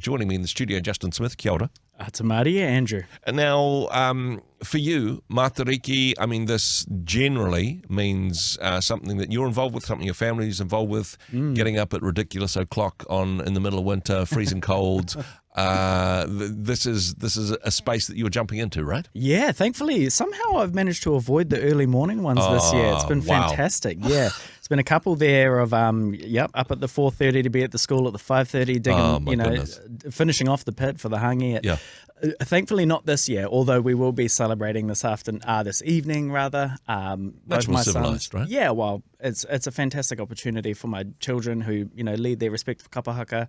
joining me in the studio, Justin Smith. Kia ora. Te Māori, Andrew. And now, for you, Matariki, I mean, this generally means something that you're involved with, something your family's involved with, getting up at ridiculous o'clock in the middle of winter, freezing cold. This is a space that you're jumping into, right? Yeah, thankfully, somehow I've managed to avoid the early morning ones this year. It's been fantastic. Yeah, it's been a couple there of up at the 4:30 to be at the school at the 5:30, digging, finishing off the pit for the hangi. Thankfully, not this year. Although we will be celebrating this evening, rather. Much more civilized, right? Yeah, well, it's a fantastic opportunity for my children who lead their respective kapahaka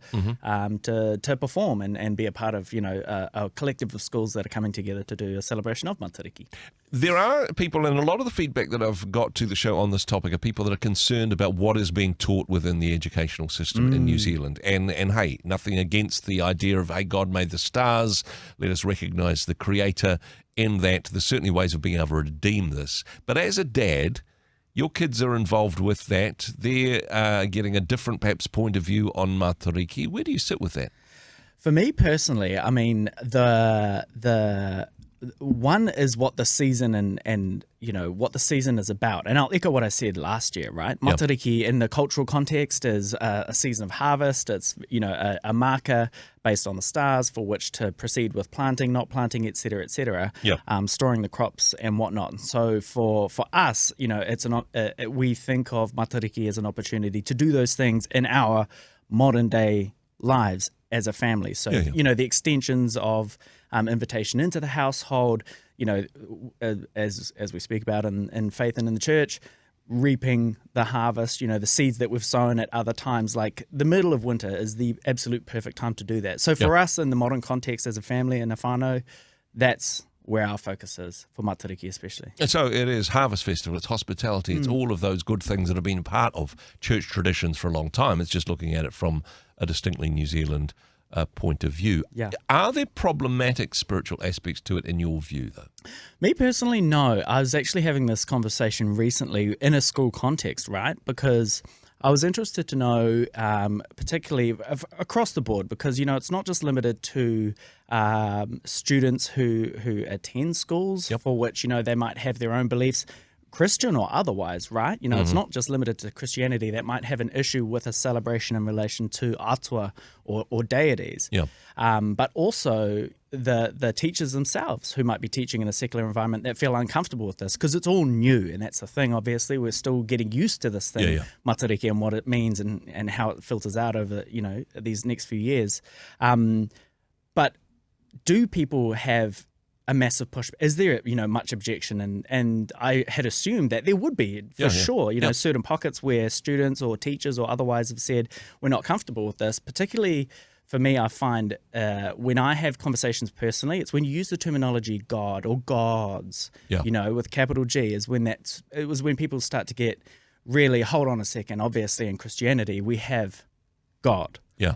to perform and be a part of a collective of schools that are coming together to do a celebration of Matariki. There are people, and a lot of the feedback that I've got to the show on this topic are people that are concerned about what is being taught within the educational system in New Zealand. And hey, nothing against the idea of, hey, God made the stars, let us recognise the Creator in that. There's certainly ways of being able to redeem this. But as a dad, your kids are involved with that. They're getting a different, perhaps, point of view on Matariki. Where do you sit with that? For me personally, I mean, the one is what the season and what the season is about. And I'll echo what I said last year, right? Matariki in the cultural context is a season of harvest. It's, a marker based on the stars for which to proceed with planting, not planting, et cetera, storing the crops and whatnot. And so for us, it's we think of Matariki as an opportunity to do those things in our modern day lives as a family. So, the extensions of invitation into the household, as we speak about in faith and in the church, reaping the harvest, the seeds that we've sown at other times, like the middle of winter is the absolute perfect time to do that. So for us in the modern context as a family and a whānau, that's where our focus is for Matariki especially. And so it is Harvest Festival, it's hospitality, it's all of those good things that have been part of church traditions for a long time. It's just looking at it from a distinctly New Zealand point of view. Yeah. Are there problematic spiritual aspects to it in your view, though? Me personally, no. I was actually having this conversation recently in a school context, right? Because I was interested to know, particularly across the board, because, it's not just limited to students who attend schools for which, they might have their own beliefs, Christian or otherwise, right? It's not just limited to Christianity that might have an issue with a celebration in relation to atua or deities. But also the teachers themselves who might be teaching in a secular environment that feel uncomfortable with this because it's all new. And that's the thing, obviously. We're still getting used to this thing, Matariki, and what it means and how it filters out over, these next few years. But do people have a massive push? Is there, much objection? And I had assumed that there would be, for sure, certain pockets where students or teachers or otherwise have said, we're not comfortable with this. Particularly for me, I find when I have conversations personally, it's when you use the terminology God or gods, with capital G, it was when people start to get really, hold on a second, obviously in Christianity, we have God. Yeah,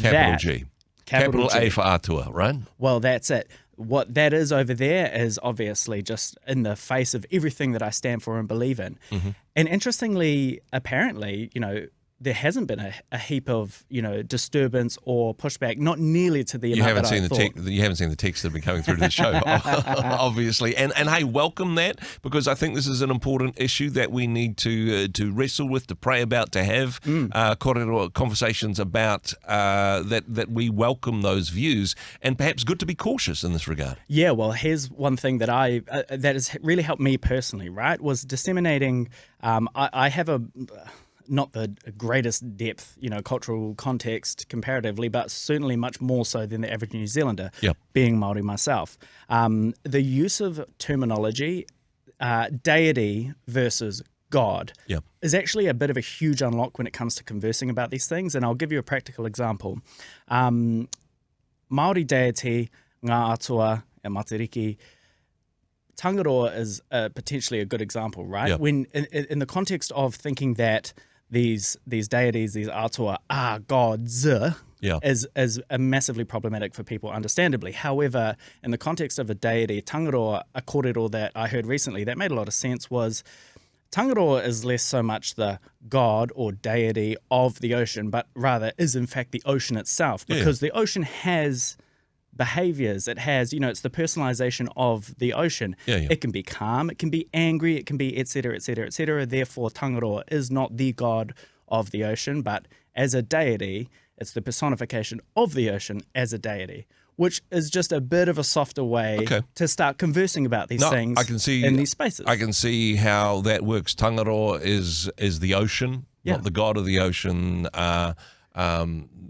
capital G. Capital A for Atua, right? Well, that's it. What that is over there is obviously just in the face of everything that I stand for and believe in. And interestingly, apparently, there hasn't been a heap of, disturbance or pushback, not nearly to the amount that I thought. You haven't seen the texts that have been coming through to the show, obviously. And hey, welcome that, because I think this is an important issue that we need to wrestle with, to pray about, to have korero conversations about, that we welcome those views, and perhaps good to be cautious in this regard. Yeah, well, here's one thing that that has really helped me personally, right, was disseminating, I have not the greatest depth, cultural context comparatively, but certainly much more so than the average New Zealander, being Maori myself. The use of terminology, deity versus God, is actually a bit of a huge unlock when it comes to conversing about these things. And I'll give you a practical example. Maori deity, ngā atua e Matariki, Tangaroa is potentially a good example, right? When in the context of thinking that these deities, these atua, are gods, is massively problematic for people, understandably. However, in the context of a deity, Tangaroa, a kōrero that I heard recently that made a lot of sense was Tangaroa is less so much the god or deity of the ocean, but rather is in fact the ocean itself, because the ocean has behaviors. It has, it's the personalization of the ocean. It can be calm, it can be angry, it can be et cetera, et cetera, et cetera. Therefore, Tangaroa is not the god of the ocean, but as a deity, it's the personification of the ocean as a deity, which is just a bit of a softer way to start conversing about these things in these spaces. I can see how that works. Tangaroa is the ocean, not the god of the ocean.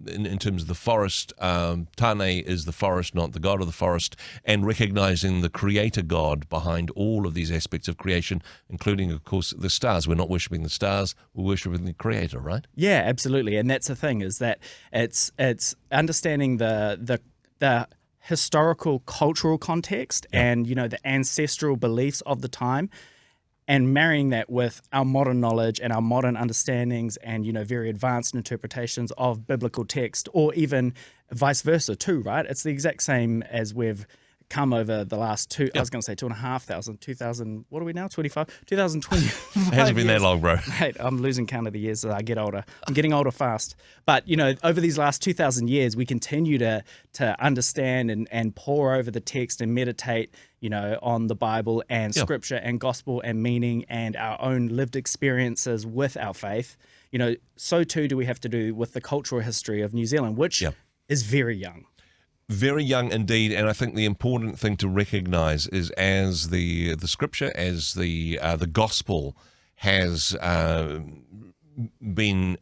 In terms of the forest, Tane is the forest, not the god of the forest, and recognizing the creator God behind all of these aspects of creation, including, of course, the stars. We're not worshipping the stars, we're worshipping the creator, right? Yeah, absolutely. And that's the thing, is that it's understanding the historical, cultural context and, the ancestral beliefs of the time, and marrying that with our modern knowledge and our modern understandings and, very advanced interpretations of biblical text, or even vice versa too, right? It's the exact same as we've come over the last I was going to say 2,500, 2000, what are we now, 2020. It hasn't been that long, bro. Mate, I'm losing count of the years as I get older. I'm getting older fast. But, over these last 2,000 years, we continue to understand and pore over the text and meditate, on the Bible and scripture and gospel and meaning and our own lived experiences with our faith. So too do we have to do with the cultural history of New Zealand, which is very young. Very young indeed, and I think the important thing to recognise is, as the scripture, as the gospel has been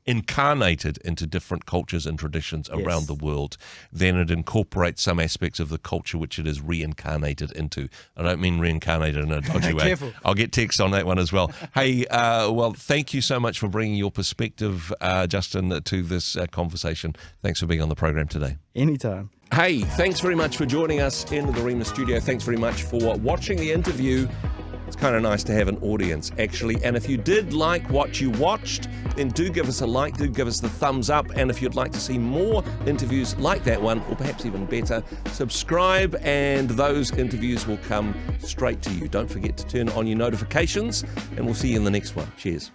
incarnated into different cultures and traditions around the world, then it incorporates some aspects of the culture which it is reincarnated into. I don't mean reincarnated in a dodgy way. Careful. I'll get text on that one as well. Hey, well, thank you so much for bringing your perspective, Justin, to this conversation. Thanks for being on the program today. Anytime. Hey, thanks very much for joining us in the Rhema studio. Thanks very much for watching the interview. It's kind of nice to have an audience, actually. And if you did like what you watched, then do give us a like, do give us the thumbs up. And if you'd like to see more interviews like that one, or perhaps even better, subscribe and those interviews will come straight to you. Don't forget to turn on your notifications, and we'll see you in the next one. Cheers.